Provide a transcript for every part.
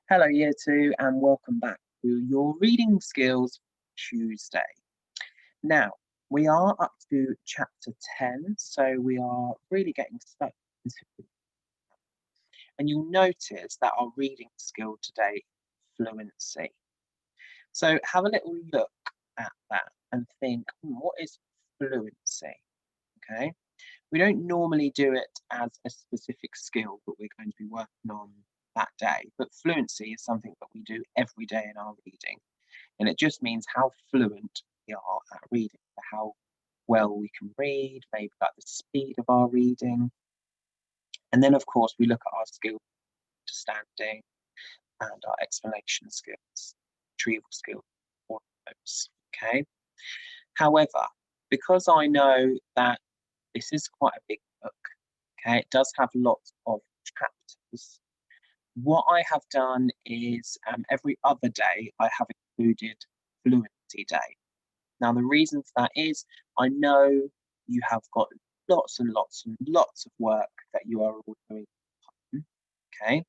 Hello, Year 2, and welcome back to your Reading Skills Tuesday. Now, we are up to chapter 10, so we are really getting stuck into it. And you'll notice that our reading skill today is fluency. So have a little look at that and think, what is fluency? Okay. We don't normally do it as a specific skill that we're going to be working on that day, but fluency is something that we do every day in our reading. And it just means how fluent we are at reading, how well we can read, maybe at the speed of our reading. And then, of course, we look at our skills, understanding, and our explanation skills, retrieval skills, all of those. Okay. However, because I know that this is quite a big book, okay, it does have lots of chapters. What I have done is every other day I have included Fluency Day. Now, the reason for that is I know you have got lots and lots and lots of work that you are all doing at home, okay?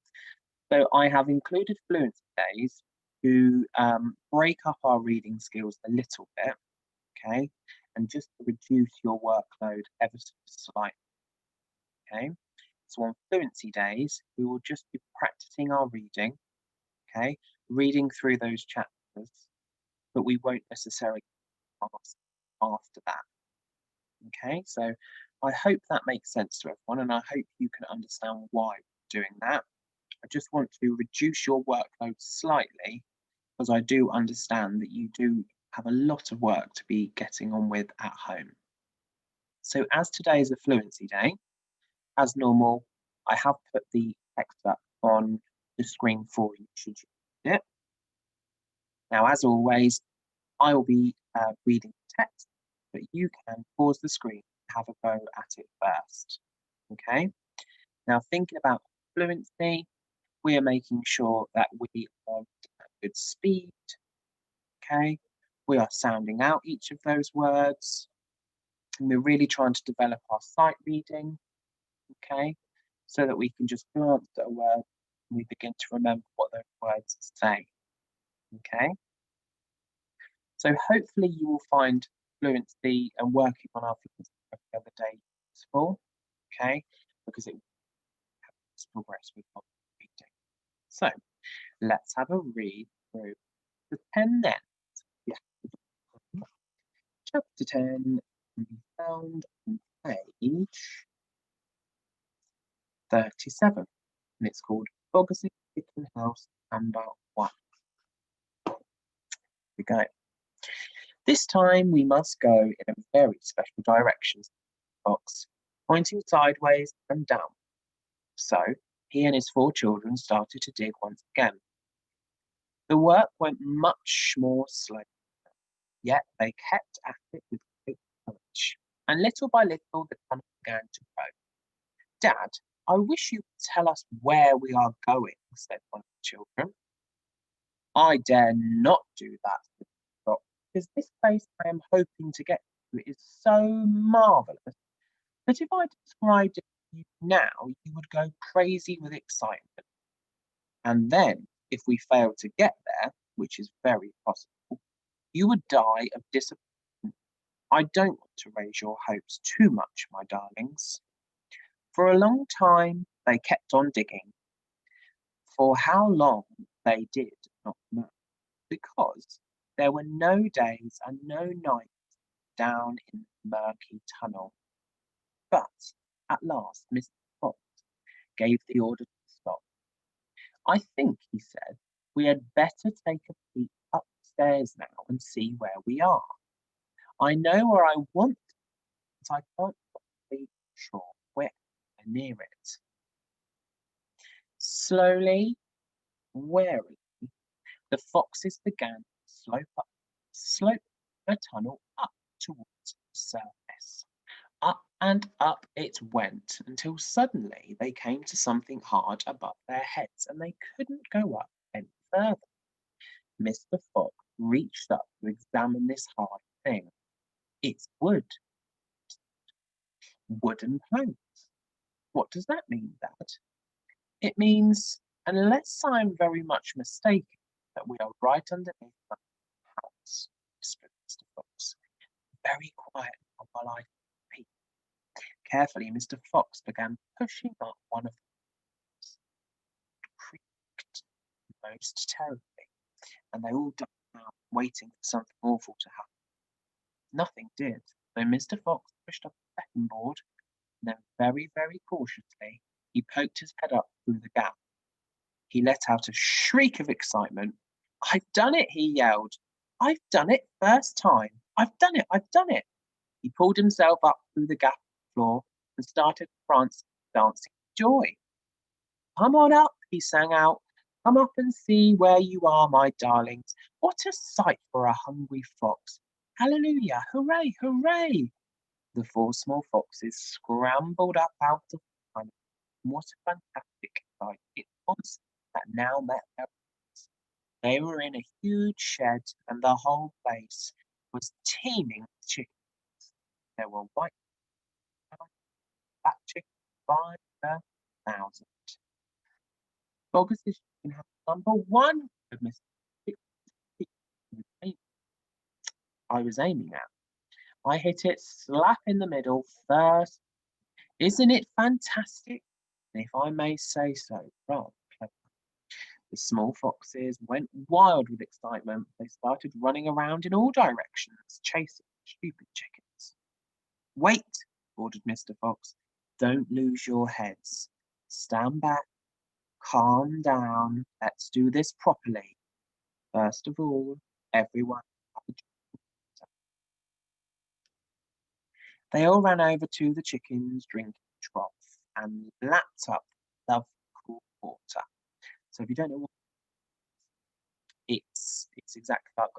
So I have included Fluency Days to break up our reading skills a little bit, okay? And just to reduce your workload ever so slightly, okay? So on Fluency Days, we will just be practicing our reading, okay? Reading through those chapters, but we won't necessarily pass after that, okay? So I hope that makes sense to everyone, and I hope you can understand why we're doing that. I just want to reduce your workload slightly, because I do understand that you do have a lot of work to be getting on with at home. So as today is a Fluency Day, as normal, I have put the text up on the screen for you should you need it. Now, as always, I will be reading the text, but you can pause the screen and have a go at it first. Okay. Now, thinking about fluency, we are making sure that we are at good speed. Okay. We are sounding out each of those words. And we're really trying to develop our sight reading. Okay. So that we can just glance at a word and we begin to remember what those words say. Okay. So hopefully you will find fluency and working on our fluency every other day useful, okay? Because it helps progress with our reading. So let's have a read through the 10 then. Yeah. Chapter 10 can be found on page 37, and it's called Boggart's Chicken House Number 1. Here we go. This time we must go in a very special direction, Fox, pointing sideways and down. So he and his 4 children started to dig once again. The work went much more slowly, yet they kept at it with great courage, and little by little the tunnel began to grow. Dad, I wish you could tell us where we are going, said one of the children. I dare not do that, said Fox, because this place I am hoping to get to is so marvellous that if I described it to you now, you would go crazy with excitement. And then, if we fail to get there, which is very possible, you would die of disappointment. I don't want to raise your hopes too much, my darlings. For a long time, they kept on digging. For how long they did not know, because there were no days and no nights down in the murky tunnel. But at last, Mr. Fox gave the order to stop. I think, he said, we had better take a peek upstairs now and see where we are. I know where I want, but I can't be sure where near it. Slowly, warily, the foxes began to slope the tunnel up towards the surface. Up and up it went until suddenly they came to something hard above their heads and they couldn't go up any further. Mr. Fox reached up to examine this hard thing. It's wood. Wooden planks. What does that mean, Dad? It means unless I'm very much mistaken that we are right underneath the house, whispered Mr. Fox. Very quiet now while I peep. Carefully, Mr. Fox began pushing up one of the doors. It creaked most terribly, and they all ducked out, waiting for something awful to happen. Nothing did, so Mr. Fox pushed up the second board, and then very, very cautiously he poked his head up through the gap. He let out a shriek of excitement. "I've done it!" he yelled. "I've done it first time! I've done it! I've done it!" He pulled himself up through the gap in the floor and started prancing and dancing with joy. "Come on up," he sang out. "Come up and see where you are, my darlings. What a sight for a hungry fox! Hallelujah! Hooray! Hooray!" The four small foxes scrambled up out of the tunnel. What a fantastic sight it was that now met their eyes. They were in a huge shed, and the whole place was teeming with chickens. There were white, brown, fat chickens by the thousand. Boggus's chicken house number one, said Mr. Chicken. I was aiming at. I hit it slap in the middle first. Isn't it fantastic? And if I may say so, rather clever. The small foxes went wild with excitement. They started running around in all directions, chasing the stupid chickens. "Wait," ordered Mr. Fox. "Don't lose your heads. Stand back, calm down. Let's do this properly. First of all, everyone have a drink of water." They all ran over to the chicken's drinking trough and lapped up lovely cool water. So if you don't know what it's exactly like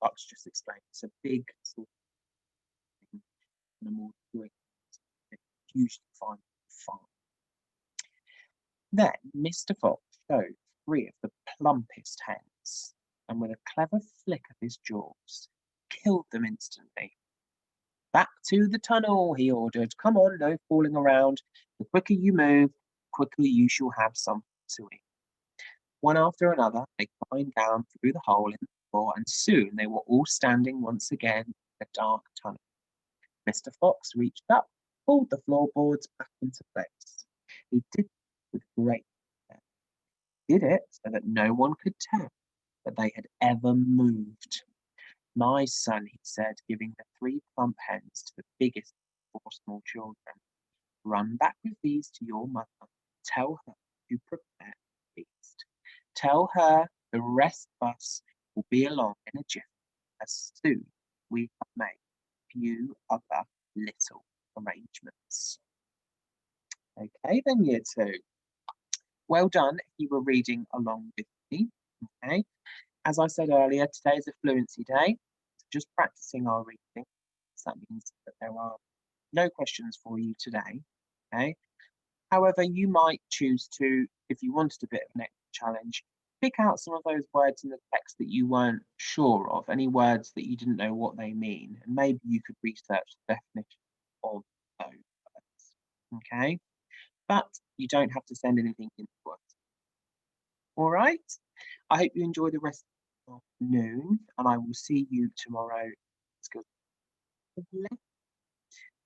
I've just explained. It's a big sort of thing and a more drink that you usually find on the farm. Then Mr. Fox showed 3 of the plumpest hens, and with a clever flick of his jaws, killed them instantly. "Back to the tunnel," he ordered. "Come on, no fooling around. The quicker you move, the quicker you shall have something to eat." One after another, they climbed down through the hole in the floor, and soon they were all standing once again in the dark tunnel. Mr. Fox reached up, pulled the floorboards back into place. He did it with great care. Did it so that no one could tell that they had ever moved. "My son," he said, giving the 3 plump hens to the biggest of 4 small children, "run back with these to your mother. Tell her to prepare the feast. Tell her the rest of us will be along in a jiffy as soon as we have made a few other little arrangements." Okay, then, year 2. Well done if you were reading along with me. Okay, as I said earlier, today is a fluency day. So just practicing our reading. So that means that there are no questions for you today. Okay. However, you might choose to, if you wanted a bit of an extra challenge, pick out some of those words in the text that you weren't sure of, any words that you didn't know what they mean, and maybe you could research the definition of those words. Okay, but you don't have to send anything in to us. All right. I hope you enjoy the rest of the afternoon, and I will see you tomorrow.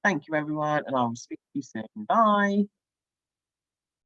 Thank you, everyone, and I will speak to you soon. Bye.